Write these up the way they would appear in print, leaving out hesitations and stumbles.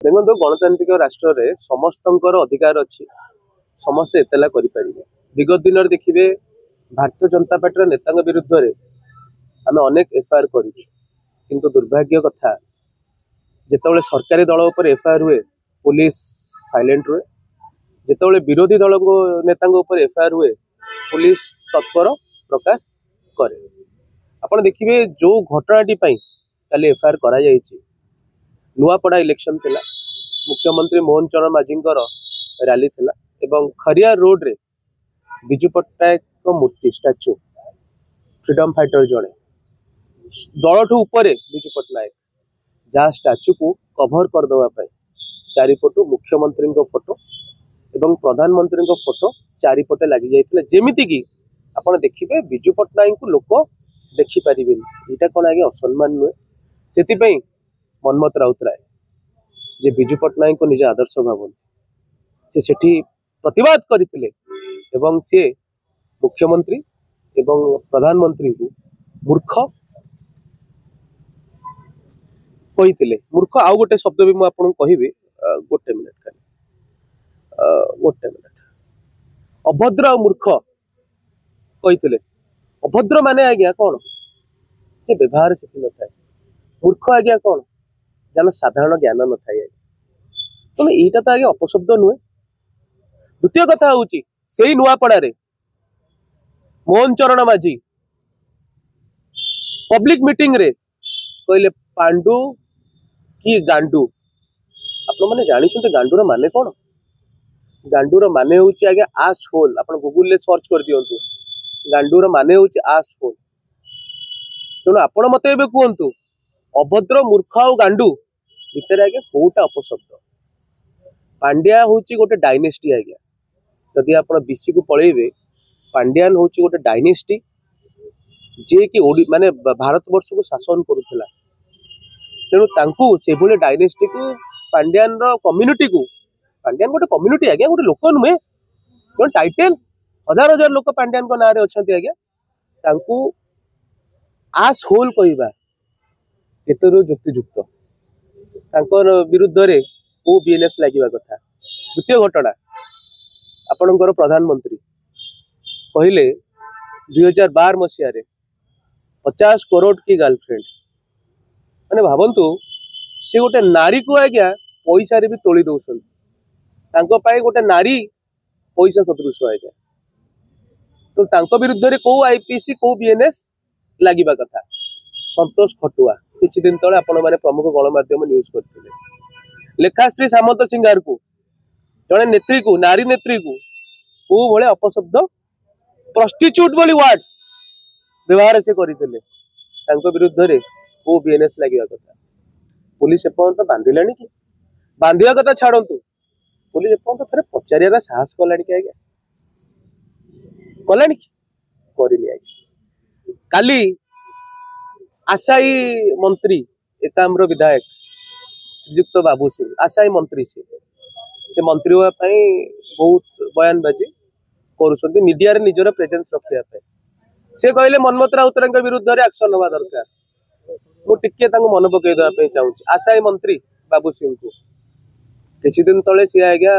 देखो गणतांत्रिक राष्ट्र रे समस्त अधिकार अच्छी समस्ते एतला करें। विगत दिन देखिए भारतीय जनता पार्टी नेता विरुद्ध में आम अनेक एफआईआर कर दुर्भाग्य कथा जिते सरकारी दल पर एफआईआर हुए पुलिस साइलेंट रुए, जिते विरोधी दल नेता एफआईआर हुए पुलिस तत्पर प्रकाश करे। आप देखिए जो घटनाटी काली एफआईआर करा नुआपड़ा इलेक्शन थिला, मुख्यमंत्री मोहन चरण माझी रैली थिला एवं खरियार रोड रे विजु पट्टनायक मूर्ति स्टाच्यू फ्रीडम फाइटर जड़े दलठू उपरे विजु पट्टनायक जहाँ स्टाच्यू को कभर करदे चारिपटू मुख्यमंत्री फोटो एवं प्रधानमंत्री फोटो चारिपटे लगी जाइए जेमिति कि आपड़ देखिए विजु पट्टनायक को लोक देखिपारे। यहाँ कौन आगे असम्मान नुहे से मनमत राउतराय जे विजु पट्टनायक को निज आदर्श भावती से प्रतिवाद करते एवं सी मुख्यमंत्री एवं प्रधानमंत्री को मूर्ख कही मूर्ख आउ गोटे शब्द भी मुझे कहि गोटे मिनट अभद्र और मूर्ख कही अभद्र माने आज्ञा कौन जे व्यवहार सीखी न था, मूर्ख आज्ञा कौन जान साधारण ज्ञान न था। तेणु यहीटा तो आगे अपशब्द नुहे। द्वितीय कथा हूँ से नुआपड़ा मोहन चरण माझी पब्लिक मीटिंग रे कहले पांडु कि गांडू। आपण मैंने जानी गांडूर माने कौन? गांडूर माने हूँ आगे आस होल। आप गूगल ले सर्च कर दिंतु गांडूर माने हूँ आस होल। तेणु आपण मत कहतु अभद्र मूर्ख आ गांडू भितर आगे कोटा अपशब्द। पांड्या हूँ गोटे डायनेस्टी आज्ञा जदि आप बीसी को पलैबे पांड्यान हूँ गोटे डायनेस्टी जे कि माने भारत वर्ष को शासन करुला। तेणु से भले डायनेस्टी को पांड्यान कम्युनिटी को पांड्यान गोटे कम्युनिटी आज्ञा गोटे लोक नुहे गोटे टाइटेल हजार हजार लोक पांड्यान ना अच्छा आज्ञा आस होल कहवा एत युक्तियुक्त विरुद्ध रे को बीएनएस लगे कथा। द्वितीय घटना आपणकर प्रधानमंत्री कहले 2012 मसीह 50 करोड़ की गर्लफ्रेंड माने भावंतु सी गोटे नारी को आज्ञा पैसा भी तोली दौरान गोटे नारी पैसा सदृश आज्ञा। तो विरुद्ध रे को आईपीसी को बीएनएस लगे कथा। संतोष खटुआ किछि दिन तले आपण माने प्रमुख गणमाध्यम न्यूज करते लेखाश्री सामंत सिंगार को जड़े नेत्री को नारी नेत्री को भले अपशब्द प्रस्टिट्यूट बोली वार्ड व्यवहार से करते विरुद्ध रे को बीएनएस लगे कथा। पुलिस एपर्यंत बांधिला कि बांधा कथा छाड़ू पुलिस एपर्यंत थे पचार साहस कला कि आज्ञा कला कि आज्ञा। काली आशाई मंत्री एकाम्र विधायक श्रीजुक्त बाबू सिंह आशाई मंत्री से मंत्री होगापी बहुत बयानबाजी कर मीडिया रे निजर प्रेजेंस रखा से कहले मनमत राउतराय विरुद्ध में एक्शन हवा दरकार। मुझे मन पकईदेवाई चाहूँगी आशाई मंत्री बाबू सिंह को किसी दिन तले सी आज्ञा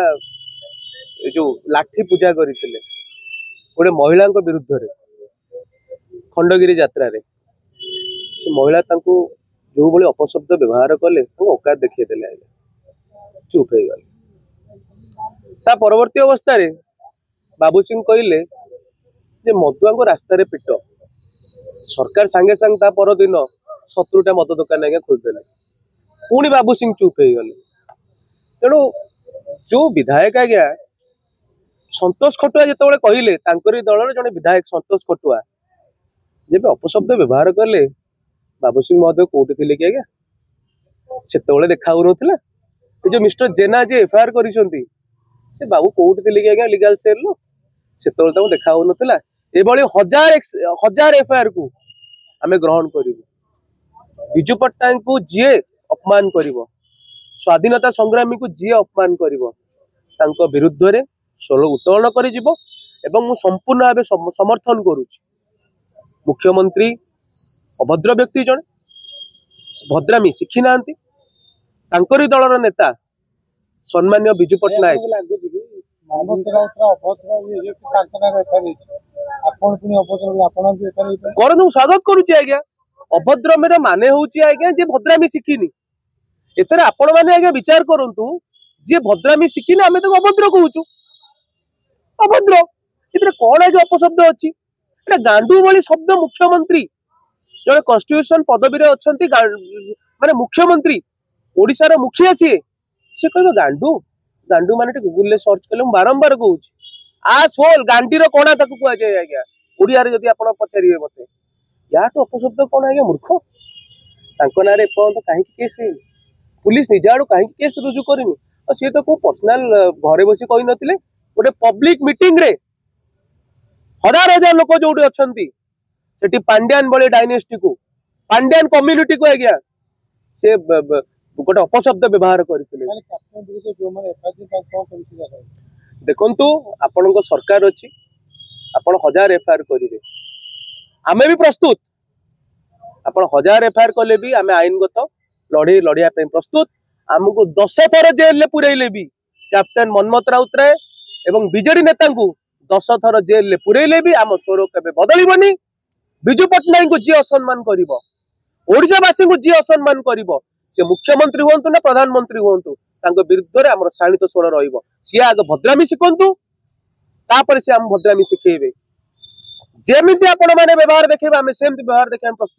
जो लाठी पूजा करते गोटे महिला विरुद्ध में खंडगिरी यात्रा रे से महिला जो भाई अपशब्द व्यवहार कले औकात देखीदेले आज्ञा चुप हो गले। परवर्ती अवस्था रे बाबू सिंह कहले जे मदुआ को रास्तार पिट सरकार सांगे सांगे परदिन 17टा मद दुकान आज्ञा खोलदेले पुणी बाबू सिंह चुप हो गले। तेणु जो विधायक आज्ञा संतोष खटुआ जिते कहले दल जड़े विधायक संतोष खटुआ जब अपशब्द व्यवहार कले बाबू सिंह महोदय कौटी थे कि आज्ञा से देखा जो मिस्टर जेना जे एफआईआर कर बाबू कौटी थे कि आज्ञा लीगल सेल लो से देखा हजार एफआईआर को आम ग्रहण करूँ। विजु पट्टनायक को जी अपमान कर स्वाधीनता संग्रामी को जी अपमान कर विरुद्ध रे स्वर उत्तोलन कर संपूर्ण भाव समर्थन करुच्ची। मुख्यमंत्री अभद्र व्यक्ति जड़े भद्रामी शिखी ना दलर नेता सम्मान्य बिजू पट्टनायक करନ୍ତୁ स्वागत करुची आज्ञा अभद्रम माने होची आज्ञा जे भद्रामी शिखिनी एथरे आपण माने आज्ञा विचार करंतु जे भद्रामी शिखिनी आमे तो अभद्र कहूचु अभद्र एथरे कोन आज्ञा अपशब्द अछि एटा गांडू वाली शब्द मुख्यमंत्री जने कॉन्स्टिट्यूशन पदवी रे अछंती माने मुख्यमंत्री ओडिसा रे मुखिया से कहबो गांडू गांडू माने गूगल ले सर्च कले बारंबार कहूची आ सोल गांडी रो कोना ताकू कुआ जाय आज्ञा ओडिया रे जदी आपण पचारिबे मते या तो अपशब्द कोन आज्ञा मूर्ख तांको नारे पर्यंत काहे केस पुलिस निजाडू काहे केस रुजु करिनी और से तो को पर्सनल घरे बसी कहि नथिले गोटे पब्लिक मीटिंग रे हजार हजार लोक जोडी अछंती सेठी पांड्यान बळे डायनेस्टी को पांड्यान कम्युनिटी को आज्ञा से गोटे अपशब्द व्यवहार करथिले देखंतु आपनको सरकार अछि आपण 1000 एफआईआर करिवे आमे भी प्रस्तुत आपण 1000 एफआईआर कले भी आमे आईनगत लड़े लड़िया पे प्रस्तुत हमको 10 थर जेल ले पुरैले भी कैप्टन मनमथ राउतराय एवं बीजेडी नेता को 10 थर जेल ले पुरैले भी आम स्वर केबे बदलिबनी बिजू पट्टनायक को जी असम्मान करिवो ओडिशावासी को जी असम्मान करिवो से मुख्यमंत्री हुंतु ना प्रधानमंत्री हुंतु तांको विरुद्ध रे हमर शाणित स्वर रहिबो सिया आगे भद्रामी शिखंतु तापर से हम भद्रामी शिखेबे जेमिति आपण माने व्यवहार देखैबे आमे सेमति व्यवहार देखै हम प्रस्तुत।